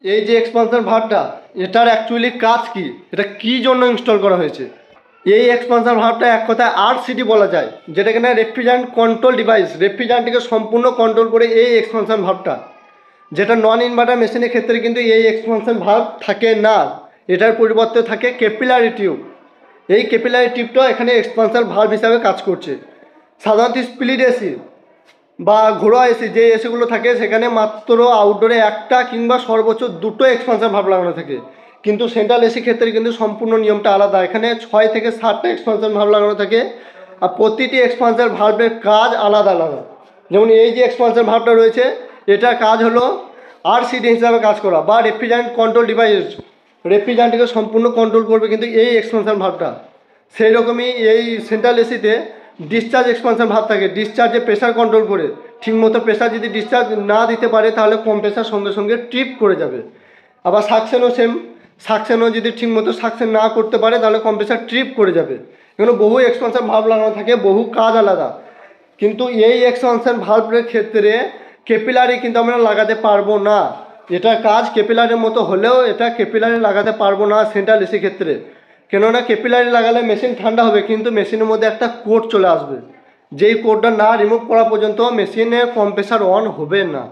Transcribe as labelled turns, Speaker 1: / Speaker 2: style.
Speaker 1: এই যে এক্সপানশন ভাল্বটা, এটার অ্যাকচুয়ালি কাজ কি, এটা কি জন্য ইনস্টল করা হয়েছে? এই এক্সপানশন ভাল্বটা এক কথায় আরসিডি বলা যায়, যেটা কিনা রেফ্রিজারেন্ট কন্ট্রোল ডিভাইস। রেফ্রিজারেন্টকে সম্পূর্ণ কন্ট্রোল করে এই এক্সপানশন ভাল্বটা, যেটা নন ইনভার্টার মেশিনের ক্ষেত্রে কিন্তু এই এক্সপানশন ভাল্ব থাকে না। এটার পরিবর্তে থাকে ক্যাপিলারি টিউব। এই ক্যাপিলারি টিউবটা এখানে এক্সপানশন ভাল্ব হিসাবে কাজ করছে। সাধারণত স্প্লিট এসি বা ঘোড়া এসি, যে এসিগুলো থাকে সেখানে মাত্র আউটডোরে একটা কিংবা সর্বোচ্চ দুটো এক্সপানশন ভাল্ব লাগানো থাকে, কিন্তু সেন্ট্রাল এসি ক্ষেত্রে কিন্তু সম্পূর্ণ নিয়মটা আলাদা। এখানে 6 থেকে 7টা এক্সপানশন ভাল্ব লাগানো থাকে, আর প্রতিটি এক্সপানশন ভাল্বের কাজ আলাদা আলাদা। যেমন এই যে এক্সপানশন ভাল্বটা রয়েছে, এটার কাজ হলো আরসিডি হিসাবে কাজ করা বা রেফ্রিজারেন্ট কন্ট্রোল ডিভাইস। রেফ্রিজারেন্টকে সম্পূর্ণ কন্ট্রোল করবে কিন্তু এই এক্সপানশন ভাল্বটা। সেই রকমই এই সেন্ট্রাল এসিতে ডিসচার্জ এক্সপানশন ভাল্ব থাকে, ডিসচার্জে প্রেশার কন্ট্রোল করে। ঠিকমতো প্রেশার যদি ডিসচার্জ না দিতে পারে তাহলে কম্প্রেসার সঙ্গে সঙ্গে ট্রিপ করে যাবে। আবার সাকশনও সেম, সাকশনও যদি ঠিকমতো সাকশন না করতে পারে তাহলে কম্প্রেসার ট্রিপ করে যাবে। এখানে বহু এক্সপানশন ভাল্ব লাগানো থাকে, বহু কাজ আলাদা। কিন্তু এই এক্সপানশন ভাল্বের ক্ষেত্রে ক্যাপিলারি কিন্তু আমরা লাগাতে পারবো না। এটা কাজ ক্যাপিলারির মতো হলেও এটা ক্যাপিলারি লাগাতে পারবো না সেন্ট্রাল এসি ক্ষেত্রে। কেননা ক্যাপিলারি লাগালে মেশিন ঠান্ডা হবে, কিন্তু মেশিনের মধ্যে একটা কোড চলে আসবে, যেই কোডটা না রিমুভ করা পর্যন্ত মেশিনে কম্প্রেসার অন হবে না।